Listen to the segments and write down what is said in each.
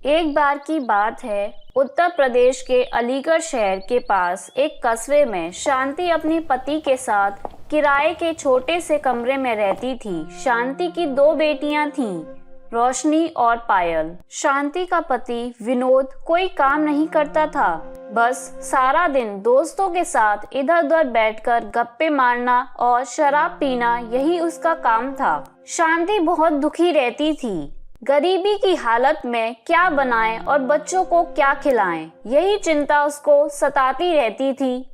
एक बार की बात है, उत्तर प्रदेश के अलीगढ़ शहर के पास एक कस्बे में शांति अपने पति के साथ किराए के छोटे से कमरे में रहती थी। शांति की दो बेटियां थीं, रोशनी और पायल। शांति का पति विनोद कोई काम नहीं करता था, बस सारा दिन दोस्तों के साथ इधर उधर बैठकर गप्पे मारना और शराब पीना, यही उसका काम था। शांति बहुत दुखी रहती थी। गरीबी की हालत में क्या बनाएं और बच्चों को क्या खिलाएं, यही चिंता उसको सताती रहती थी।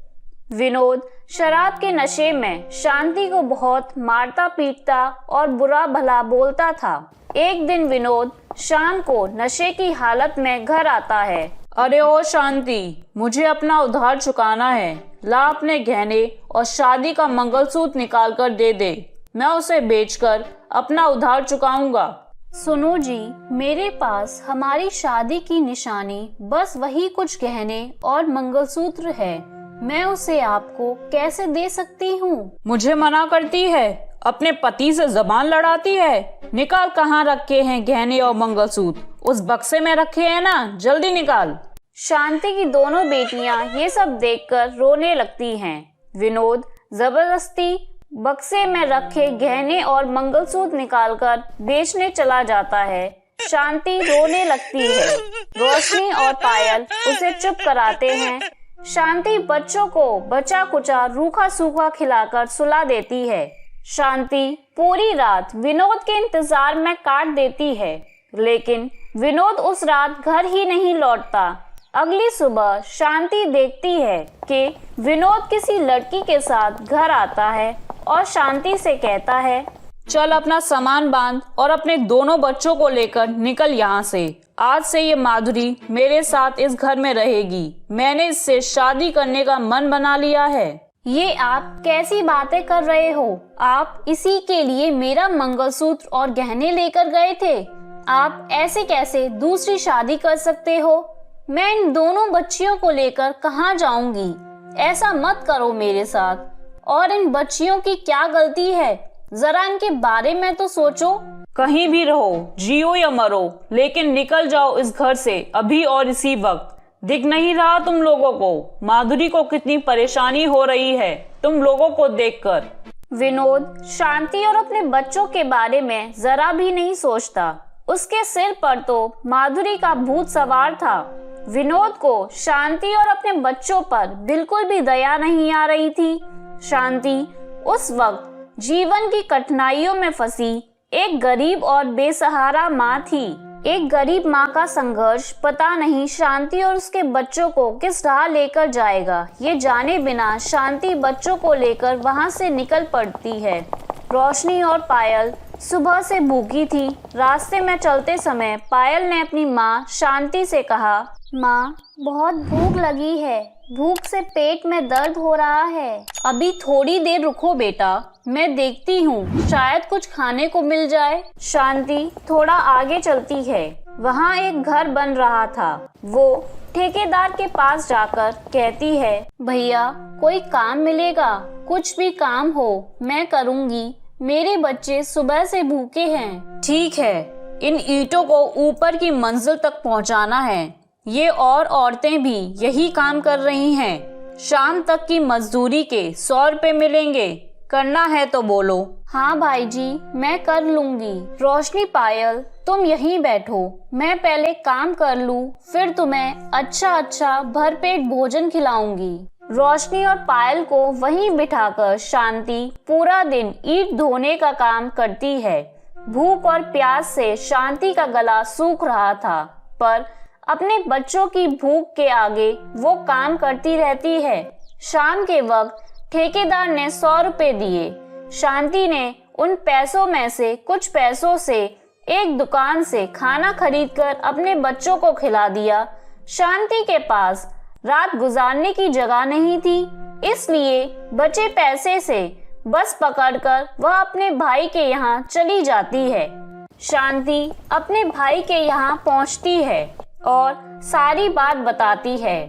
विनोद शराब के नशे में शांति को बहुत मारता पीटता और बुरा भला बोलता था। एक दिन विनोद शाम को नशे की हालत में घर आता है। अरे ओ शांति, मुझे अपना उधार चुकाना है। ला अपने गहने और शादी का मंगलसूत्र निकाल कर दे दे, मैं उसे बेचकर अपना उधार चुकाऊंगा। सुनो जी, मेरे पास हमारी शादी की निशानी बस वही कुछ गहने और मंगलसूत्र है, मैं उसे आपको कैसे दे सकती हूँ। मुझे मना करती है, अपने पति से जबान लड़ाती है। निकाल, कहाँ रखे हैं गहने और मंगलसूत्र? उस बक्से में रखे हैं ना, जल्दी निकाल। शांति की दोनों बेटियां ये सब देखकर रोने लगती हैं। विनोद जबरदस्ती बक्से में रखे गहने और मंगलसूत्र निकालकर बेचने चला जाता है। शांति रोने लगती है। रोशनी और पायल उसे चुप कराते हैं। शांति बच्चों को बचा कुचा रूखा सूखा खिलाकर सुला देती है। शांति पूरी रात विनोद के इंतजार में काट देती है, लेकिन विनोद उस रात घर ही नहीं लौटता। अगली सुबह शांति देखती है कि विनोद किसी लड़की के साथ घर आता है और शांति से कहता है, चल अपना सामान बांध और अपने दोनों बच्चों को लेकर निकल यहाँ से। आज से ये माधुरी मेरे साथ इस घर में रहेगी। मैंने इससे शादी करने का मन बना लिया है। ये आप कैसी बातें कर रहे हो? आप इसी के लिए मेरा मंगलसूत्र और गहने लेकर गए थे। आप ऐसे कैसे दूसरी शादी कर सकते हो? मैं इन दोनों बच्चियों को लेकर कहाँ जाऊंगी? ऐसा मत करो मेरे साथ। और इन बच्चियों की क्या गलती है? जरा इनके बारे में तो सोचो। कहीं भी रहो, जियो या मरो, लेकिन निकल जाओ इस घर से अभी और इसी वक्त। दिख नहीं रहा तुम लोगों को माधुरी को कितनी परेशानी हो रही है तुम लोगों को देखकर? विनोद शांति और अपने बच्चों के बारे में जरा भी नहीं सोचता। उसके सिर पर तो माधुरी का भूत सवार था। विनोद को शांति और अपने बच्चों पर बिल्कुल भी दया नहीं आ रही थी। शांति उस वक्त जीवन की कठिनाइयों में फंसी एक गरीब और बेसहारा माँ थी। एक गरीब माँ का संघर्ष पता नहीं शांति और उसके बच्चों को किस राह लेकर जाएगा, ये जाने बिना शांति बच्चों को लेकर वहाँ से निकल पड़ती है। रोशनी और पायल सुबह से भूखी थी। रास्ते में चलते समय पायल ने अपनी माँ शांति से कहा, माँ बहुत भूख लगी है, भूख से पेट में दर्द हो रहा है। अभी थोड़ी देर रुको बेटा, मैं देखती हूँ, शायद कुछ खाने को मिल जाए। शांति थोड़ा आगे चलती है। वहाँ एक घर बन रहा था। वो ठेकेदार के पास जाकर कहती है, भैया कोई काम मिलेगा? कुछ भी काम हो मैं करूँगी, मेरे बच्चे सुबह से भूखे हैं। ठीक है, इन ईंटों को ऊपर की मंजिल तक पहुँचाना है। ये और औरतें भी यही काम कर रही हैं। शाम तक की मजदूरी के 100 रुपए मिलेंगे। करना है तो बोलो। हाँ भाई जी, मैं कर लूंगी। रोशनी पायल तुम यहीं बैठो, मैं पहले काम कर लूं, फिर तुम्हें अच्छा भरपेट भोजन खिलाऊंगी। रोशनी और पायल को वहीं बिठाकर शांति पूरा दिन ईंट धोने का काम करती है। भूख और प्यास से शांति का गला सूख रहा था, पर अपने बच्चों की भूख के आगे वो काम करती रहती है। शाम के वक्त ठेकेदार ने 100 रुपए दिए। शांति ने उन पैसों में से कुछ पैसों से एक दुकान से खाना खरीदकर अपने बच्चों को खिला दिया। शांति के पास रात गुजारने की जगह नहीं थी, इसलिए बचे पैसे से बस पकड़कर वह अपने भाई के यहाँ चली जाती है। शांति अपने भाई के यहाँ पहुँचती है और सारी बात बताती है।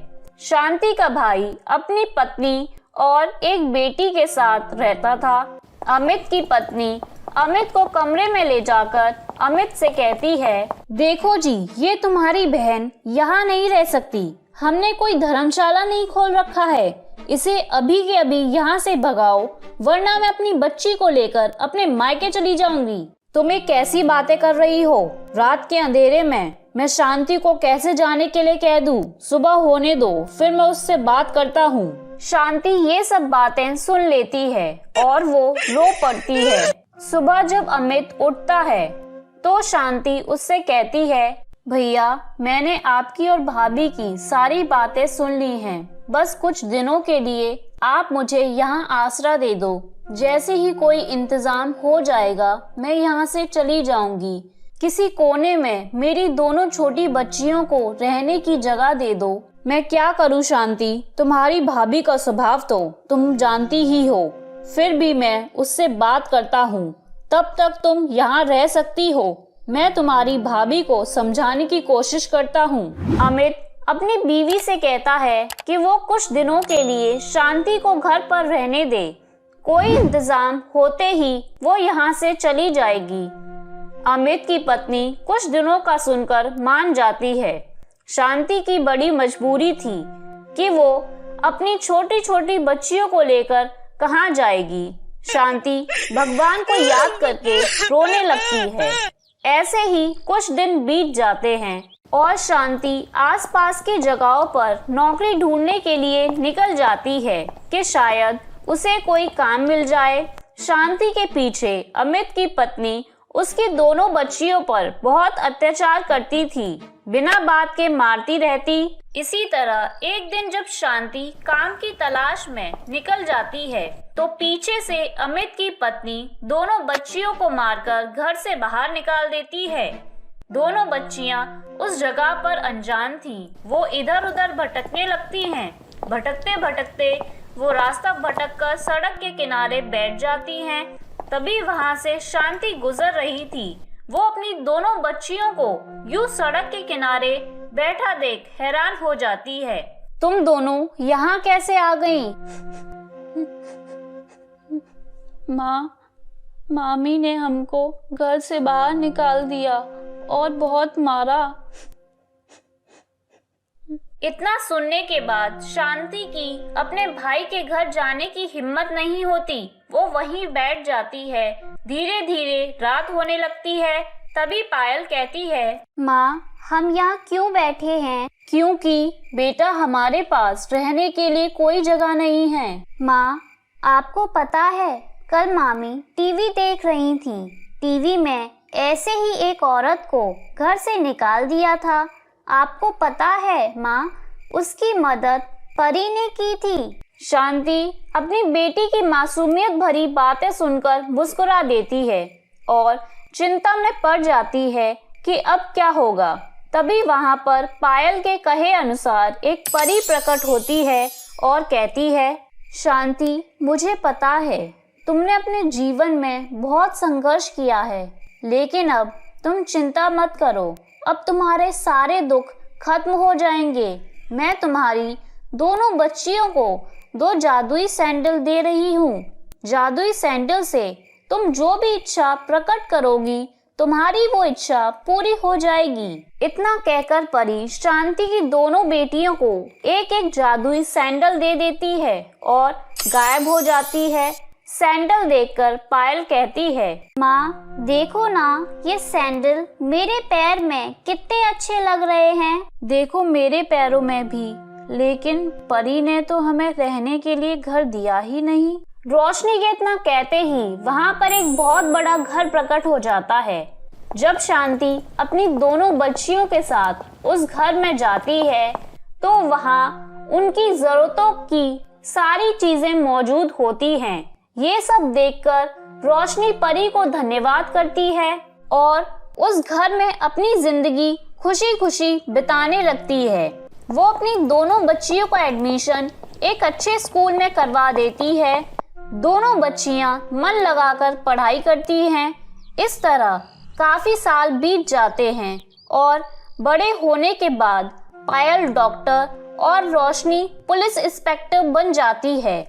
शांति का भाई अपनी पत्नी और एक बेटी के साथ रहता था। अमित की पत्नी अमित को कमरे में ले जाकर अमित से कहती है, देखो जी, ये तुम्हारी बहन यहाँ नहीं रह सकती। हमने कोई धर्मशाला नहीं खोल रखा है। इसे अभी के अभी यहाँ से भगाओ, वरना मैं अपनी बच्ची को लेकर अपने मायके चली जाऊंगी। तुम ये कैसी बातें कर रही हो? रात के अंधेरे में मैं शांति को कैसे जाने के लिए कह दूं? सुबह होने दो, फिर मैं उससे बात करता हूँ। शांति ये सब बातें सुन लेती है और वो रो पड़ती है। सुबह जब अमित उठता है तो शांति उससे कहती है, भैया, मैंने आपकी और भाभी की सारी बातें सुन ली हैं। बस कुछ दिनों के लिए आप मुझे यहाँ आसरा दे दो। जैसे ही कोई इंतजाम हो जाएगा मैं यहाँ से चली जाऊंगी। किसी कोने में मेरी दोनों छोटी बच्चियों को रहने की जगह दे दो। मैं क्या करूँ शांति, तुम्हारी भाभी का स्वभाव तो तुम जानती ही हो। फिर भी मैं उससे बात करता हूँ। तब तक तुम यहाँ रह सकती हो। मैं तुम्हारी भाभी को समझाने की कोशिश करता हूँ। अमित अपनी बीवी से कहता है कि वो कुछ दिनों के लिए शांति को घर पर रहने दे। कोई इंतजाम होते ही वो यहाँ से चली जाएगी। अमित की पत्नी कुछ दिनों का सुनकर मान जाती है। शांति की बड़ी मजबूरी थी कि वो अपनी छोटी छोटी बच्चियों को लेकर कहाँ जाएगी। शांति भगवान को याद करके रोने लगती है। ऐसे ही कुछ दिन बीत जाते हैं और शांति आसपास की जगहों पर नौकरी ढूंढने के लिए निकल जाती है कि शायद उसे कोई काम मिल जाए। शांति के पीछे अमित की पत्नी उसकी दोनों बच्चियों पर बहुत अत्याचार करती थी, बिना बात के मारती रहती। इसी तरह एक दिन जब शांति काम की तलाश में निकल जाती है तो पीछे से अमित की पत्नी दोनों बच्चियों को मारकर घर से बाहर निकाल देती है। दोनों बच्चियां उस जगह पर अनजान थीं। वो इधर उधर भटकने लगती हैं। भटकते भटकते वो रास्ता भटककर सड़क के किनारे बैठ जाती हैं। तभी वहां से शांति गुजर रही थी। वो अपनी दोनों बच्चियों को यूं सड़क के किनारे बैठा देख हैरान हो जाती है। तुम दोनों यहाँ कैसे आ गईं? मामी ने हमको घर से बाहर निकाल दिया और बहुत मारा। इतना सुनने के बाद शांति की अपने भाई के घर जाने की हिम्मत नहीं होती। वो वहीं बैठ जाती है। धीरे धीरे रात होने लगती है। तभी पायल कहती है, माँ, हम यहाँ क्यों बैठे हैं? क्योंकि बेटा हमारे पास रहने के लिए कोई जगह नहीं है। माँ, आपको पता है, कल मामी टीवी देख रही थी। टीवी में ऐसे ही एक औरत को घर से निकाल दिया था। आपको पता है माँ, उसकी मदद परी ने की थी। शांति अपनी बेटी की मासूमियत भरी बातें सुनकर मुस्कुरा देती है और चिंता में पड़ जाती है कि अब क्या होगा। तभी वहां पर पायल के कहे अनुसार एक परी प्रकट होती है और कहती है, शांति, मुझे पता है तुमने अपने जीवन में बहुत संघर्ष किया है, लेकिन अब तुम चिंता मत करो। अब तुम्हारे सारे दुख खत्म हो जाएंगे। मैं तुम्हारी दोनों बच्चियों को 2 जादुई सैंडल दे रही हूँ। जादुई सैंडल से तुम जो भी इच्छा प्रकट करोगी, तुम्हारी वो इच्छा पूरी हो जाएगी। इतना कहकर परी शांति की दोनों बेटियों को एक एक जादुई सैंडल दे देती है और गायब हो जाती है। सैंडल देखकर पायल कहती है, माँ, देखो ना, ये सैंडल मेरे पैर में कितने अच्छे लग रहे हैं। देखो मेरे पैरों में भी, लेकिन परी ने तो हमें रहने के लिए घर दिया ही नहीं। रोशनी के इतना कहते ही वहाँ पर एक बहुत बड़ा घर प्रकट हो जाता है। जब शांति अपनी दोनों बच्चियों के साथ उस घर में जाती है तो वहाँ उनकी जरूरतों की सारी चीजें मौजूद होती हैं। ये सब देखकर रोशनी परी को धन्यवाद करती है और उस घर में अपनी जिंदगी खुशी खुशी बिताने लगती है। वो अपनी दोनों बच्चियों का एडमिशन एक अच्छे स्कूल में करवा देती है। दोनों बच्चियां मन लगाकर पढ़ाई करती हैं। इस तरह काफी साल बीत जाते हैं और बड़े होने के बाद पायल डॉक्टर और रोशनी पुलिस इंस्पेक्टर बन जाती है।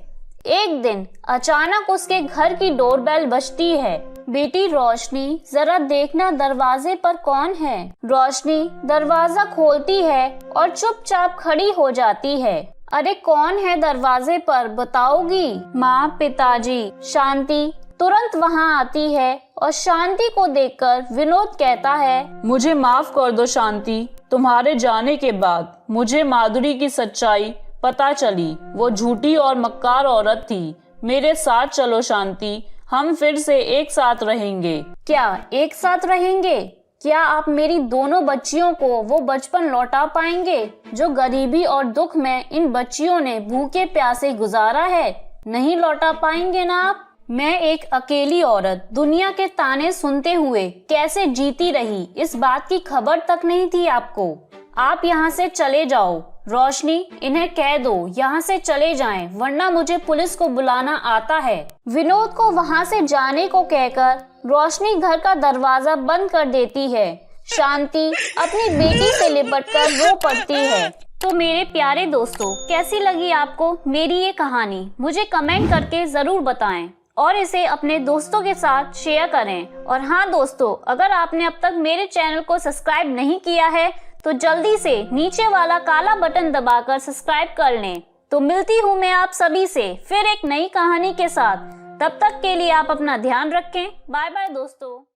एक दिन अचानक उसके घर की डोरबेल बजती है। बेटी रोशनी, जरा देखना दरवाजे पर कौन है। रोशनी दरवाजा खोलती है और चुपचाप खड़ी हो जाती है। अरे कौन है दरवाजे पर, बताओगी? माँ, पिताजी। शांति तुरंत वहाँ आती है और शांति को देखकर विनोद कहता है, मुझे माफ कर दो शांति, तुम्हारे जाने के बाद मुझे माधुरी की सच्चाई पता चली। वो झूठी और मक्कार औरत थी। मेरे साथ चलो शांति, हम फिर से एक साथ रहेंगे। क्या एक साथ रहेंगे? क्या आप मेरी दोनों बच्चियों को वो बचपन लौटा पाएंगे जो गरीबी और दुख में इन बच्चियों ने भूखे प्यासे गुजारा है? नहीं लौटा पाएंगे ना आप? मैं एक अकेली औरत दुनिया के ताने सुनते हुए कैसे जीती रही, इस बात की खबर तक नहीं थी आपको। आप यहाँ से चले जाओ। रोशनी, इन्हें कह दो यहाँ से चले जाएं, वरना मुझे पुलिस को बुलाना आता है। विनोद को वहाँ से जाने को कहकर रोशनी घर का दरवाजा बंद कर देती है। शांति अपनी बेटी से लिपटकर रो पड़ती है। तो मेरे प्यारे दोस्तों, कैसी लगी आपको मेरी ये कहानी? मुझे कमेंट करके जरूर बताएं और इसे अपने दोस्तों के साथ शेयर करें। और हाँ दोस्तों, अगर आपने अब तक मेरे चैनल को सब्सक्राइब नहीं किया है तो जल्दी से नीचे वाला काला बटन दबाकर सब्सक्राइब कर लें। तो मिलती हूँ मैं आप सभी से फिर एक नई कहानी के साथ। तब तक के लिए आप अपना ध्यान रखें। बाय बाय दोस्तों।